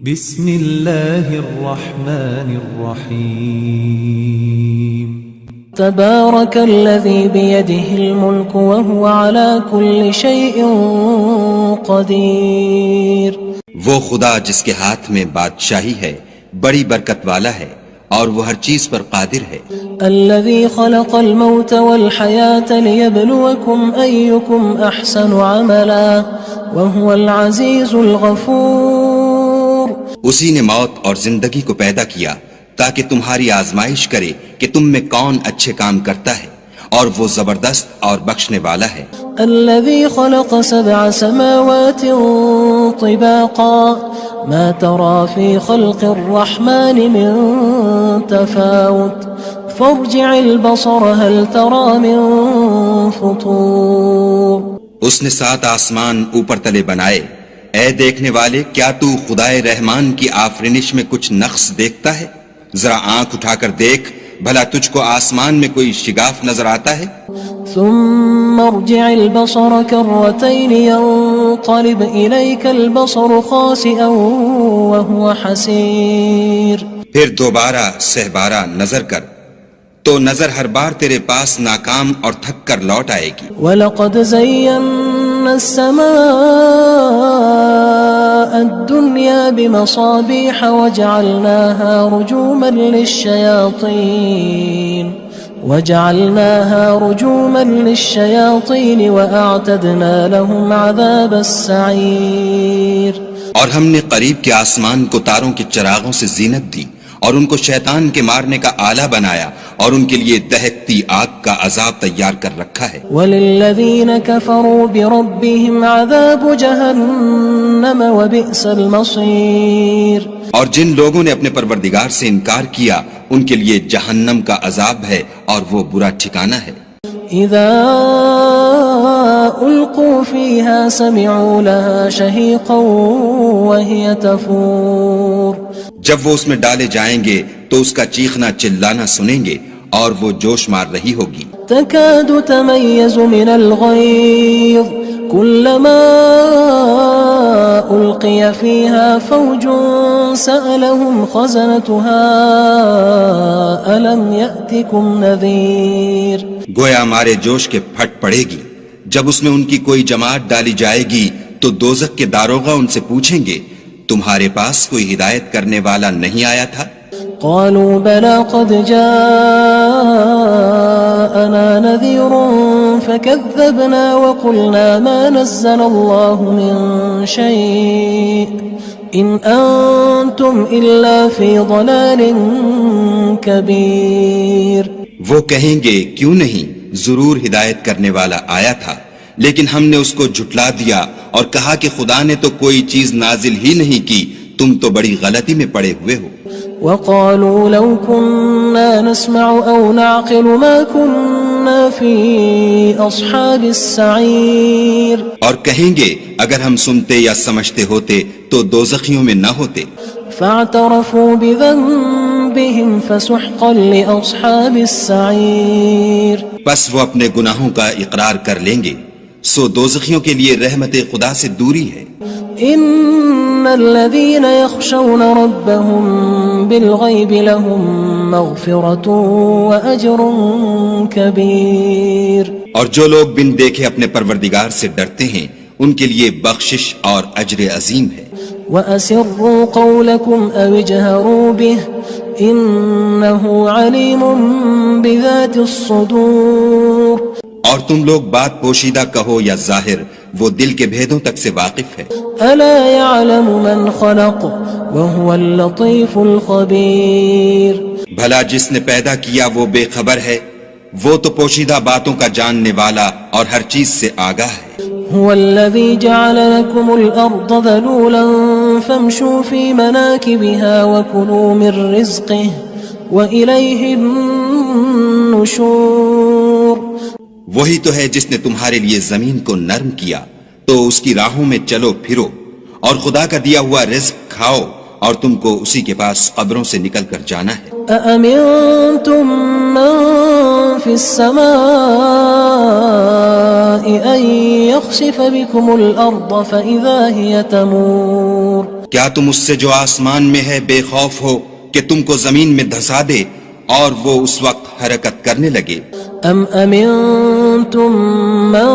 بسم اللہ الرحمن الرحیم تبارک الذی بیدہ الملک وهو على كل شیء قدیر۔ وہ خدا جس کے ہاتھ میں بادشاہی ہے بڑی برکت والا ہے اور وہ ہر چیز پر قادر ہے۔ الذی خلق الموت والحیاة لیبلوکم ایکم احسن عملا وهو العزیز الغفور۔ اسی نے موت اور زندگی کو پیدا کیا تاکہ تمہاری آزمائش کرے کہ تم میں کون اچھے کام کرتا ہے، اور وہ زبردست اور بخشنے والا ہے۔ الذي خلق 7 سماوات طباقا ما ترى في خلق الرحمن من تفاوت فارجع البصر هل ترى من فطور۔ اس نے 7 آسمان اوپر تلے بنائے، اے دیکھنے والے کیا تو خدائے رحمان کی آفرینش میں کچھ نقص دیکھتا ہے؟ ذرا آنکھ اٹھا کر دیکھ، بھلا تجھ کو آسمان میں کوئی شگاف نظر آتا ہے؟ ثم ارجع البصر كرتين ينقلب إليك البصر خاسئا وهو حسير۔ پھر دوبارہ سہبارہ نظر کر تو نظر ہر بار تیرے پاس ناکام اور تھک کر لوٹ آئے گی۔ وَلَقَدْ زَيَّنَّا السَّمَاءَ الدُّنْيَا بِمَصَابِيحَ وَجَعَلْنَاهَا رُجُومًا لِلشَّيَاطِينِ وَأَعْتَدْنَا لَهُمْ عَذَابَ السَّعِيرِ۔ اور ہم نے قریب کے آسمان کو تاروں کے چراغوں سے زینت دی اور ان کو شیطان کے مارنے کا آلہ بنایا، اور ان کے لیے دہکتی آگ کا عذاب تیار کر رکھا ہے۔ وَلِلَّذِينَ كَفَرُوا بِرَبِّهِمْ عَذَابُ جَهَنَّمَ وَبِئْسَ الْمَصِيرُ۔ اور جن لوگوں نے اپنے پروردگار سے انکار کیا ان کے لیے جہنم کا عذاب ہے اور وہ برا ٹھکانہ ہے۔ اذا القوا فيها سمعوا لها شهيقا وهي تفور۔ جب وہ اس میں ڈالے جائیں گے تو اس کا چیخنا چلانا سنیں گے اور وہ جوش مار رہی ہوگی۔ تكاد تميز من الغيظ كلما ألقي فيها فوج سألهم خزنتها ألم يأتكم نذير۔ گویا مارے جوش کے پھٹ پڑے گی، جب اس میں ان کی کوئی جماعت ڈالی جائے گی تو دوزخ کے داروغہ ان سے پوچھیں گے تمہارے پاس کوئی ہدایت کرنے والا نہیں آیا تھا؟ قالوا بلى قد جاءنا نذير فكذبنا وقلنا ما نزل الله من شيء إن أنتم إلا في ضلال كبير۔ وہ کہیں گے کیوں نہیں، ضرور ہدایت کرنے والا آیا تھا، لیکن ہم نے اس کو جھٹلا دیا اور کہا کہ خدا نے تو کوئی چیز نازل ہی نہیں کی، تم تو بڑی غلطی میں پڑے ہوئے ہو۔ وقالوا لو كنا نسمع أو نعقل ما كنا في أصحاب السعير۔ اور کہیں گے اگر ہم سنتے یا سمجھتے ہوتے تو دوزخیوں میں نہ ہوتے۔ فاعترفوا بذنبهم فسحقا لأصحاب السعير۔ بس وہ اپنے گناہوں کا اقرار کر لیں گے، سو دوزخیوں کے لیے رحمت خدا سے دوری ہے۔ ان الذين يخشون ربهم بالغيب لهم مغفرة واجر كبير۔ اور جو لوگ بن دیکھے اپنے پروردگار سے ڈرتے ہیں ان کے لیے بخشش اور اجر عظیم ہے۔ واسروا قولكم او اجهروا به انه عليم بذات الصدور۔ اور تم لوگ بات پوشیدہ کہو یا ظاہر، وہ دل کے بھیدوں تک سے واقف ہے۔ الا يعلم من خلق وهو اللطيف الخبير۔ بھلا جس نے پیدا کیا وہ بے خبر ہے، وہ تو پوشیدہ باتوں کا جاننے والا اور ہر چیز سے آگاہ ہے۔ هو الذي جعل لكم الأرض ذلولا فامشوا في مناكبها وكلوا من رزقه وإليه النشور۔ وہی تو ہے جس نے تمہارے لیے زمین کو نرم کیا تو اس کی راہوں میں چلو پھرو، اور خدا کا دیا ہوا رزق کھاؤ، اور تم کو اسی کے پاس قبروں سے نکل کر جانا ہے۔ أأمنتم من في السماء أن يخسف بكم الأرض فإذا هي تمور۔ کیا تم اس سے جو آسمان میں ہے بے خوف ہو کہ تم کو زمین میں دھسا دے اور وہ اس وقت حرکت کرنے لگے؟ ام امنتم من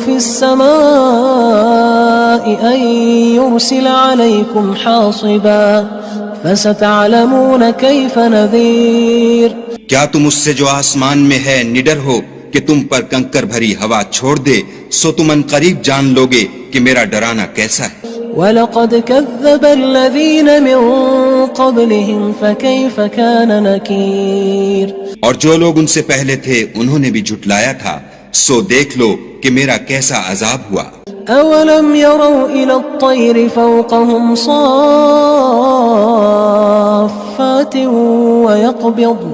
في السماء ان يرسل عليكم حاصبا فستعلمون كيف نذير. کیا تم اس سے جو آسمان میں ہے نڈر ہو کہ تم پر کنکر بھری ہوا چھوڑ دے، سو تم ان قریب جان لوگے کہ میرا ڈرانا کیسا ہے. وَلَقَدْ كَذَّبَ الَّذِينَ مِن قَبْلِهِمْ فَكَيْفَ كَانَ نَكِيرٌ. اور جو لوگ ان سے پہلے تھے انہوں نے بھی جھٹلایا تھا، سو دیکھ لو کہ میرا کیسا عذاب ہوا. أَوَلَمْ يَرَوْا إِلَى الطَّيْرِ فَوْقَهُمْ صَافَّاتٍ وَيَقْبِضْنَ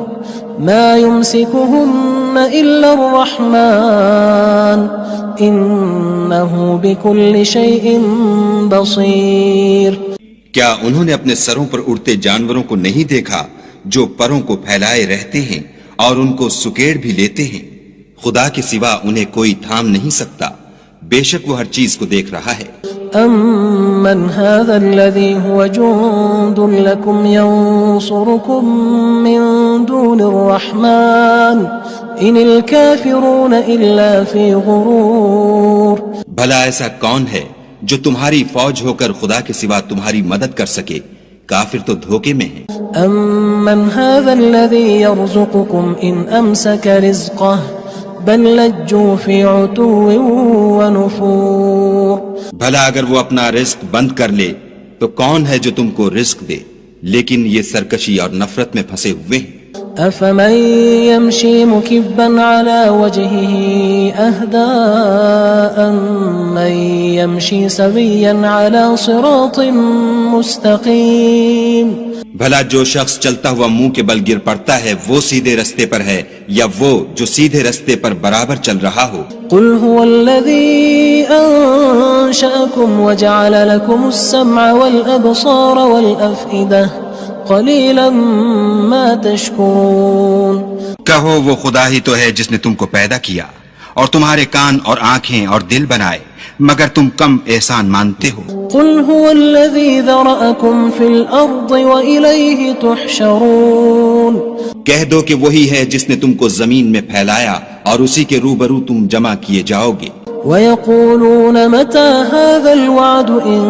مَا يُمْسِكُهُنَّ إِلَّا الرَّحْمَنُ إِنَّهُ بِكُلِّ شَيْءٍ بَصِيرٌ. کیا انہوں نے اپنے سروں پر اڑتے جانوروں کو نہیں دیکھا جو پروں کو پھیلائے رہتے ہیں اور ان کو سکیڑ بھی لیتے ہیں؟ خدا کے سوا انہیں کوئی تھام نہیں سکتا، بے شک وہ ہر چیز کو دیکھ رہا ہے. أَمَّنْ هَذَا الَّذِي هُوَ جُندٌ لَكُمْ يَنصُرُكُم مِّن دُونِ الرَّحْمَنِ إِنِ الْكَافِرُونَ إِلَّا فِي غُرُورٍ. بھلا ایسا کون ہے جو تمہاری فوج ہو کر خدا کے سوا تمہاری مدد کر سکے؟ کافر تو دھوکے میں ہیں. أَمَّنْ هَذَا الَّذِي يَرْزُقُكُمْ إِنْ أَمْسَكَ رِزْقَهُ بَلْ لَجُّوا فِي عُتُوٍّ وَنُفُورٍ. بھلا اگر وہ اپنا رزق بند کر لے تو کون ہے جو تم کو رزق دے؟ لیکن یہ سرکشی اور نفرت میں پھنسے ہوئے ہیں. أَفَمَن يَمْشِي مُكِبًّا عَلَى وَجْهِهِ أَهْدَىٰ أَمَّن يَمْشِي سَوِيًّا عَلَى صِرَاطٍ مُّسْتَقِيمٍ. بھلا جو شخص چلتا ہوا منہ کے بل گر پڑتا ہے وہ سیدھے رستے پر ہے یا وہ جو سیدھے رستے پر برابر چل رہا ہو؟ قُلْ هُوَ الَّذِي أَنشَأَكُمْ وَجَعَلَ لَكُمُ السَّمْعَ وَالْأَبْصَارَ وَالْأَفْئِدَةَ قَلِيلًا مَا تَشْكُرُونَ. کہو وہ خدا ہی تو ہے جس نے تم کو پیدا کیا اور تمہارے کان اور آنکھیں اور دل بنائے، مگر تم کم احسان مانتے ہو. قُلْ هُوَ الَّذِي ذَرَأَكُمْ فِي الْأَرْضِ وَإِلَيْهِ تُحْشَرُونَ. کہہ دو کہ وہی ہے جس نے تم کو زمین میں پھیلایا اور اسی کے روبرو تم جمع کیے جاؤ گے. وَيَقُولُونَ مَتَى هَذَا الْوَعْدُ إِن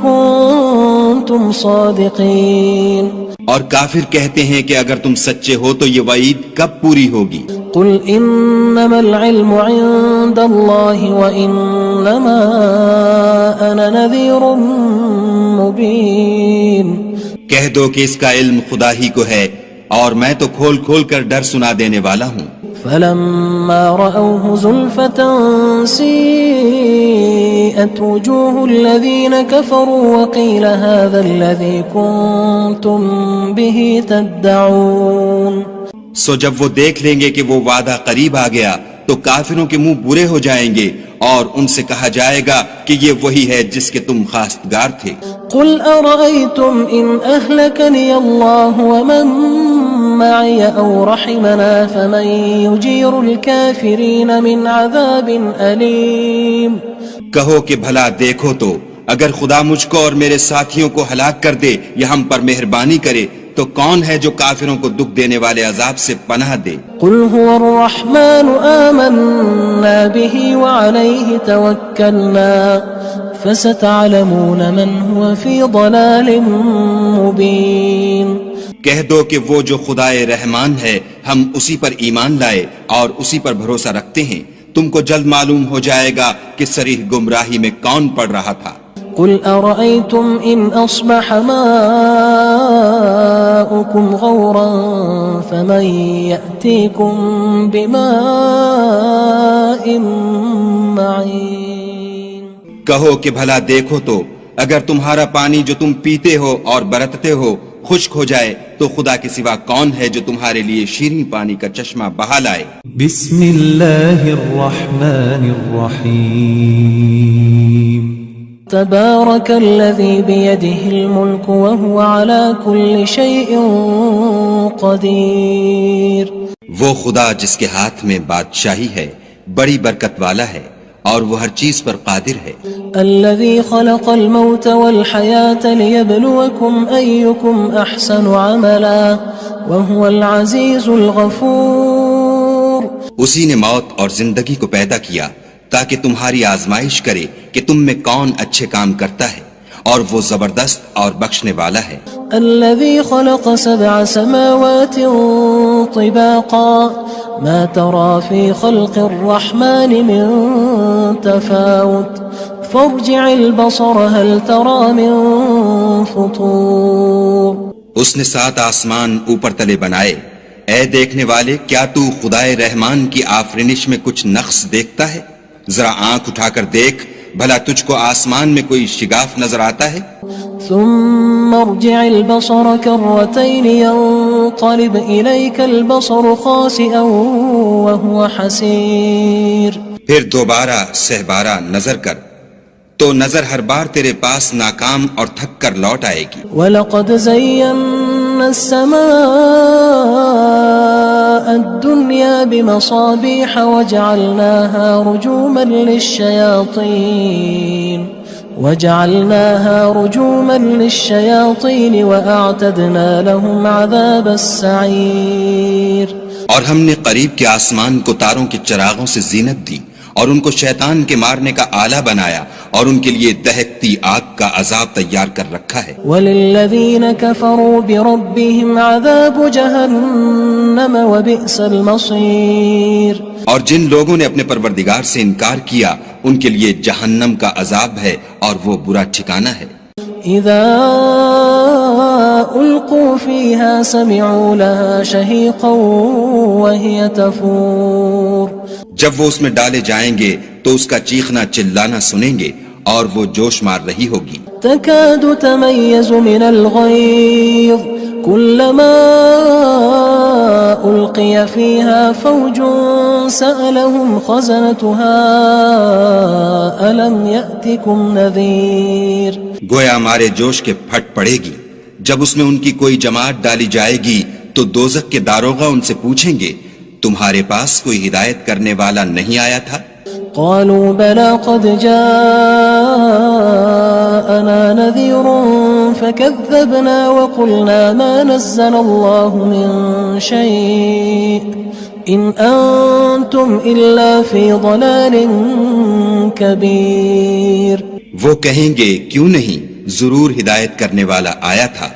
كُنتُمْ صَادِقِينَ. اور کافر کہتے ہیں کہ اگر تم سچے ہو تو یہ وعید کب پوری ہوگی؟ قُلْ إِنَّمَا الْعِلْمُ عِندَ اللَّهِ وَإِنَّمَا أَنَا نَذِيرٌ مُّبِينٌ. کہہ دو کہ اس کا علم خدا ہی کو ہے اور میں تو کھول کھول کر ڈر سنا دینے والا ہوں. فَلَمَّا رَأَوْهُ زُلْفَةً سِيئَتْ وُجُوهُ الَّذِينَ كَفَرُوا وَقِيلَ هَذَا الَّذِي كُنتُم بِهِ تَدَّعُونَ. سو جب وہ دیکھ لیں گے کہ وہ وعدہ قریب آ گیا تو کافروں کے منہ برے ہو جائیں گے اور ان سے کہا جائے گا کہ یہ وہی ہے جس کے تم خواستگار تھے. قُلْ أَرَأَيْتُمْ إِنْ أَهْلَكَنِيَ اللَّهُ وَمَن مَّعِيَ أَوْ رَحِمَنَا فَمَن يُجِيرُ الْكَافِرِينَ مِنْ عَذَابٍ أَلِيمٍ. کہو کہ بھلا دیکھو تو اگر خدا مجھ کو اور میرے ساتھیوں کو ہلاک کر دے یا ہم پر مہربانی کرے تو کون ہے جو کافروں کو دکھ دینے والے عذاب سے پناہ دے؟ قُلْ هُوَ الرَّحْمَنُ آمَنَّا بِهِ وَعَلَيْهِ تَوَكَّلْنَا فَسَتَعْلَمُونَ مَنْ هُوَ فِي ضَلَالٍ مُّبِينٍ. کہہ دو کہ وہ جو خدائے رحمان ہے ہم اسی پر ایمان لائے اور اسی پر بھروسہ رکھتے ہیں، تم کو جلد معلوم ہو جائے گا کہ صریح گمراہی میں کون پڑ رہا تھا. قُلْ أَرَأَيْتُمْ إِنْ أَصْبَحَ مَاؤُكُمْ غَوْرًا فَمَن يَأْتِيكُم بِمَاءٍ مَّعِينٍ. کہو کہ بھلا دیکھو تو اگر تمہارا پانی جو تم پیتے ہو اور برتتے ہو خشک ہو جائے تو خدا کے سوا کون ہے جو تمہارے لیے شیریں پانی کا چشمہ بہا لائے. بسم اللہ الرحمن الرحیم. تبارك الذي بيده الملك وهو على كل شيء قدير. وہ خدا جس کے ہاتھ میں بادشاہی ہے بڑی برکت والا ہے اور وہ ہر چیز پر قادر ہے. الذي خلق الموت والحياة ليبلوكم أيكم أحسن عملا وهو العزيز الغفور. اسی نے موت اور زندگی کو پیدا کیا تاکہ تمہاری آزمائش کرے کہ تم میں کون اچھے کام کرتا ہے، اور وہ زبردست اور بخشنے والا ہے. الذي خلق 7 سماوات طباقا ما ترى في خلق الرحمن من تفاوت فارجع البصر هل ترى من فطور. اس نے 7 آسمان اوپر تلے بنائے. اے دیکھنے والے، کیا تو خدائے رحمان کی آفرینش میں کچھ نقص دیکھتا ہے؟ ذرا آنکھ اٹھا کر دیکھ، بھلا تجھ کو آسمان میں کوئی شگاف نظر آتا ہے؟ ثم ارجع البصر كرتين ينقلب إليك البصر خاسئا وهو حسير. پھر دوبارہ سہبارہ نظر کر تو نظر ہر بار تیرے پاس ناکام اور تھک کر لوٹ آئے گی. وَلَقَدْ زَيَّنَّا السَّمَاءَ الدُّنْيَا بِمَصَابِيحَ وَجَعَلْنَاهَا رُجُومًا لِلشَّيَاطِينِ وَأَعْتَدْنَا لَهُمْ عَذَابَ السَّعِيرِ. اور ہم نے قریب کے آسمان کو تاروں کے چراغوں سے زینت دی اور ان کو شیطان کے مارنے کا آلہ بنایا، اور ان کے لیے دہکتی آگ کا عذاب تیار کر رکھا ہے. وَلِلَّذِينَ كَفَرُوا بِرَبِّهِمْ عَذَابُ جَهَنَّمَ وَبِئْسَ الْمَصِيرُ. اور جن لوگوں نے اپنے پروردگار سے انکار کیا ان کے لیے جہنم کا عذاب ہے اور وہ برا ٹھکانہ ہے. اذا القوا فيها سمعوا لها شهيقا وهي تفور. جب وہ اس میں ڈالے جائیں گے تو اس کا چیخنا چلانا سنیں گے اور وہ جوش مار رہی ہوگی. تكاد تميز من الغيظ كلما ألقي فيها فوج سألهم خزنتها ألم يأتكم نذير. گویا ہمارے جوش کے پھٹ پڑے گی. جب اس میں ان کی کوئی جماعت ڈالی جائے گی تو دوزخ کے داروغہ ان سے پوچھیں گے تمہارے پاس کوئی ہدایت کرنے والا نہیں آیا تھا؟ قالوا بلى قد جاءنا نذير فكذبنا وقلنا ما نزل الله من شيء إن أنتم إلا في ضلال كبير. وہ کہیں گے کیوں نہیں، ضرور ہدایت کرنے والا آیا تھا،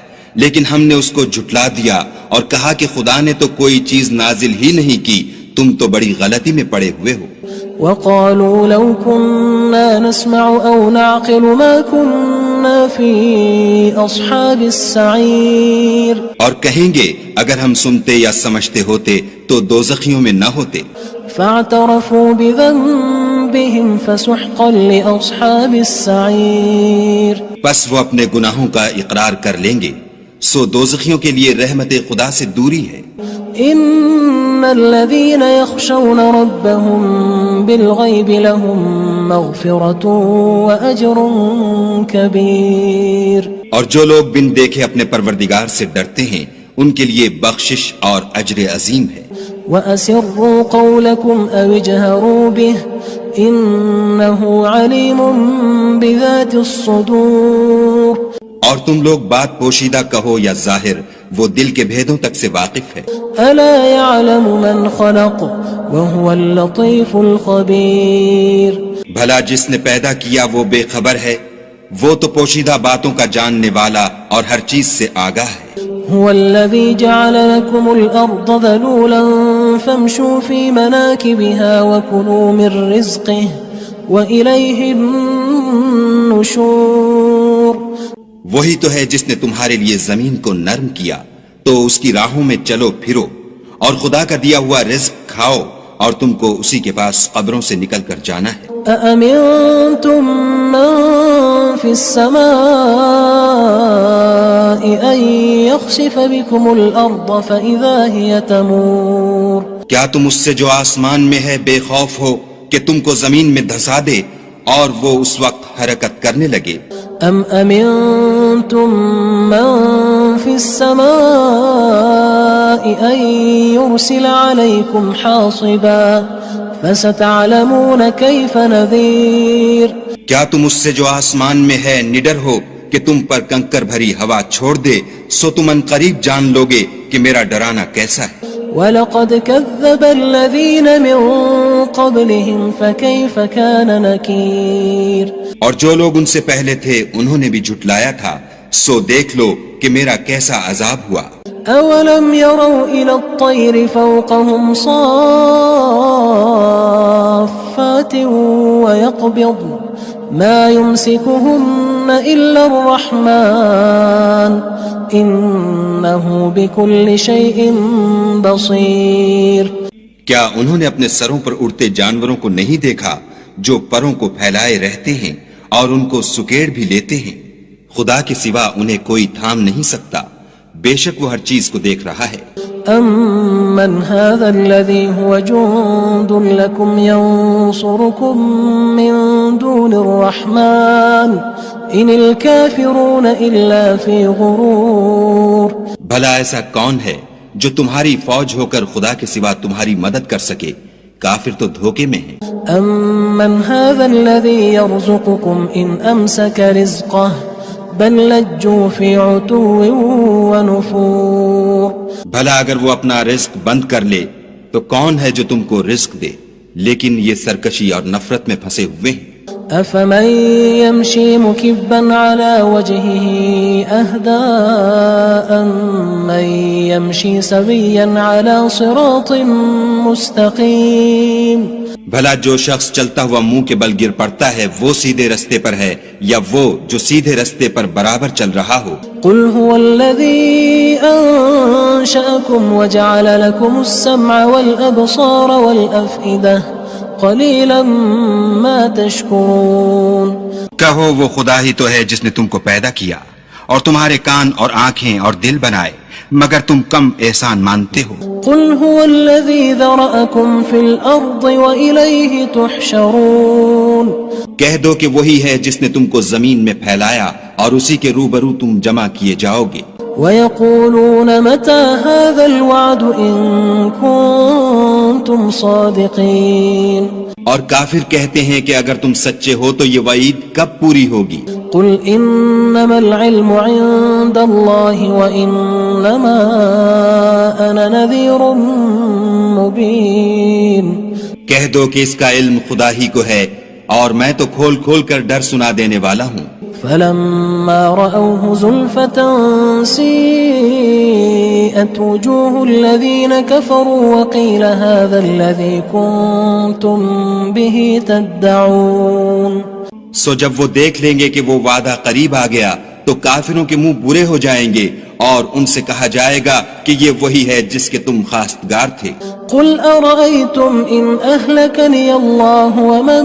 لیکن ہم نے اس کو جھٹلا دیا اور کہا کہ خدا نے تو کوئی چیز نازل ہی نہیں کی، تم تو بڑی غلطی میں پڑے ہوئے ہو. وقالوا لو كنا نسمع أو نعقل ما كنا في أصحاب السعير. اور کہیں گے اگر ہم سنتے یا سمجھتے ہوتے تو دوزخیوں میں نہ ہوتے. فاعترفوا بذنبهم فسحقا لأصحاب السعير. بس وہ اپنے گناہوں کا اقرار کر لیں گے، سو دوزخیوں کے لیے رحمت خدا سے دوری ہے. ان الذين يخشون ربهم بالغيب لهم مغفرة واجر كبير. اور جو لوگ بن دیکھے اپنے پروردگار سے ڈرتے ہیں ان کے لیے بخشش اور اجر عظیم ہے. وَأَسِرُّوا قَوْلَكُمْ أَوِ اجْهَرُوا بِهِ إِنَّهُ عَلِيمٌ بِذَاتِ الصُّدُورِ. اور تم لوگ بات پوشیدہ کہو یا ظاہر، وہ دل کے بھیدوں تک سے واقف ہے. أَلَا يَعْلَمُ مَنْ خَلَقَ وَهُوَ اللَّطِيفُ الْخَبِيرُ. بھلا جس نے پیدا کیا وہ بے خبر ہے، وہ تو پوشیدہ باتوں کا جاننے والا اور ہر چیز سے آگاہ ہے. هو الذي جعل لكم الأرض ذلولا فامشوا في مناكبها وكلوا من رزقه وإليه النشور. وہی تو ہے جس نے تمہارے لیے زمین کو نرم کیا تو اس کی راہوں میں چلو پھرو اور خدا کا دیا ہوا رزق کھاؤ اور تم کو اسی کے پاس قبروں سے نکل کر جانا ہے. أأمنتم من في السماء أن يخسف بكم الأرض فإذا هي تمور. کیا تم اس سے جو آسمان میں ہے بے خوف ہو کہ تم کو زمین میں دھسا دے اور وہ اس وقت حرکت کرنے لگے؟ ام امنتم من في السماء ان يرسل عليكم حاصبا فستعلمون كيف نذير کیا تم اس سے جو آسمان میں ہے نڈر ہو کہ تم پر کنکر بھری ہوا چھوڑ دے؟ سو تم ان قریب جان لوگے کہ میرا ڈرانا کیسا ہے۔ وَلَقَدْ كَذَّبَ الَّذِينَ مِن قَبْلِهِمْ فَكَيْفَ كَانَ نَكِيرٌ اور جو لوگ ان سے پہلے تھے انہوں نے بھی جھٹلایا تھا، سو دیکھ لو کہ میرا کیسا عذاب ہوا۔ أَوَلَمْ يَرَوْا إِلَى الطَّيْرِ فَوْقَهُمْ صَافَّاتٍ وَيَقْبِضْنَ مَا يُمْسِكُهُنَّ إِلَّا الرَّحْمَنُ إِنَّهُ بِكُلِّ شَيْءٍ بَصِيرٌ کیا انہوں نے اپنے سروں پر اڑتے جانوروں کو نہیں دیکھا جو پروں کو پھیلائے رہتے ہیں اور ان کو سکیڑ بھی لیتے ہیں؟ خدا کے سوا انہیں کوئی تھام نہیں سکتا، بے شک وہ ہر چیز کو دیکھ رہا ہے۔ أَمَّنْ هَذَا الَّذِي هُوَ جُندٌ لَكُمْ يَنصُرُكُم مِّن دُونِ الرَّحْمَنِ إِنِ الْكَافِرُونَ إِلَّا فِي غُرُورٍ بھلا ایسا کون ہے جو تمہاری فوج ہو کر خدا کے سوا تمہاری مدد کر سکے؟ کافر تو دھوکے میں ہیں۔ أَمَّنْ هَذَا الَّذِي يَرْزُقُكُمْ إِنْ أَمْسَكَ رِزْقَهُ بَلْ لَجُّوا فِي عُتُوٍّ وَنُفُورٍ بھلا اگر وہ اپنا رزق بند کر لے تو کون ہے جو تم کو رزق دے؟ لیکن یہ سرکشی اور نفرت میں پھنسے ہوئے ہیں۔ أَفَمَن يَمْشِي مُكِبًّا عَلَى وَجْهِهِ أَهْدَىٰ أَمَّن يَمْشِي سَوِيًّا عَلَى صِرَاطٍ مُّسْتَقِيمٍ بھلا جو شخص چلتا ہوا منہ کے بل گر پڑتا ہے وہ سیدھے رستے پر ہے یا وہ جو سیدھے رستے پر برابر چل رہا ہو؟ قُلْ هُوَ الَّذِي أَنشَأَكُمْ وَجَعَلَ لَكُمُ السَّمْعَ وَالْأَبْصَارَ وَالْأَفْئِدَةَ قَلِيلًا مَا تَشْكُرُونَ کہو وہ خدا ہی تو ہے جس نے تم کو پیدا کیا اور تمہارے کان اور آنکھیں اور دل بنائے، مگر تم کم احسان مانتے ہو۔ قُلْ هُوَ الَّذِي ذَرَأَكُمْ فِي الْأَرْضِ وَإِلَيْهِ تُحْشَرُونَ کہہ دو کہ وہی ہے جس نے تم کو زمین میں پھیلایا اور اسی کے روبرو تم جمع کیے جاؤ گے۔ وَيَقُولُونَ مَتَى هَذَا الْوَعْدُ إِن كُنتُمْ صَادِقِينَ اور کافر کہتے ہیں کہ اگر تم سچے ہو تو یہ وعید کب پوری ہوگی؟ قُلْ إِنَّمَا الْعِلْمُ عِندَ اللَّهِ وَإِنَّمَا أَنَا نَذِيرٌ مُّبِينٌ کہہ دو کہ اس کا علم خدا ہی کو ہے اور میں تو کھول کھول کر ڈر سنا دینے والا ہوں۔ فَلَمَّا رَأَوْهُ زُلْفَةً سِيئَتْ وُجُوهُ الَّذِينَ كَفَرُوا وَقِيلَ هَذَا الَّذِي كُنتُم بِهِ تَدَّعُونَ سو جب وہ دیکھ لیں گے کہ وہ وعدہ قریب آ گیا تو کافروں کے منہ برے ہو جائیں گے اور ان سے کہا جائے گا کہ یہ وہی ہے جس کے تم خواستگار تھے۔ قُلْ أَرَأَيْتُمْ إِنْ أَهْلَكَنِيَ اللَّهُ وَمَن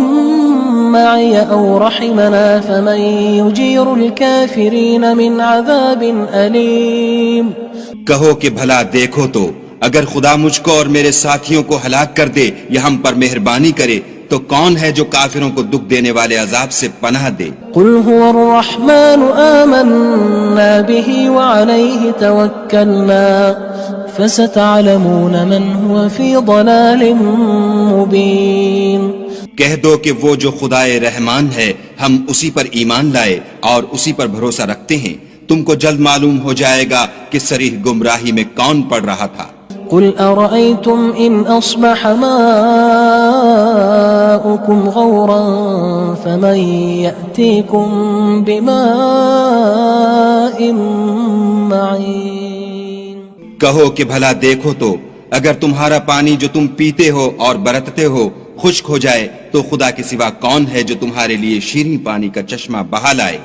مَّعِيَ أَوْ رَحِمَنَا فَمَن يُجِيرُ الْكَافِرِينَ مِنْ عَذَابٍ أَلِيمٍ کہو کہ بھلا دیکھو تو اگر خدا مجھ کو اور میرے ساتھیوں کو ہلاک کر دے یا ہم پر مہربانی کرے تو کون ہے جو کافروں کو دکھ دینے والے عذاب سے پناہ دے؟ قُلْ هُوَ الرَّحْمَنُ آمَنَّا بِهِ وَعَلَيْهِ تَوَكَّلْنَا فَسَتَعْلَمُونَ مَنْ هُوَ فِي ضَلَالٍ مُّبِينٍ کہہ دو کہ وہ جو خدائے رحمان ہے ہم اسی پر ایمان لائے اور اسی پر بھروسہ رکھتے ہیں، تم کو جلد معلوم ہو جائے گا کہ صریح گمراہی میں کون پڑ رہا تھا۔ قُلْ أَرَأَيْتُمْ إِنْ أَصْبَحَ مَاؤُكُمْ غَوْرًا فَمَن يَأْتِيكُم بِمَاءٍ مَّعِينٍ کہو کہ بھلا دیکھو تو اگر تمہارا پانی جو تم پیتے ہو اور برتتے ہو خشک ہو جائے تو خدا کے سوا کون ہے جو تمہارے لیے شیریں پانی کا چشمہ بہا لائے؟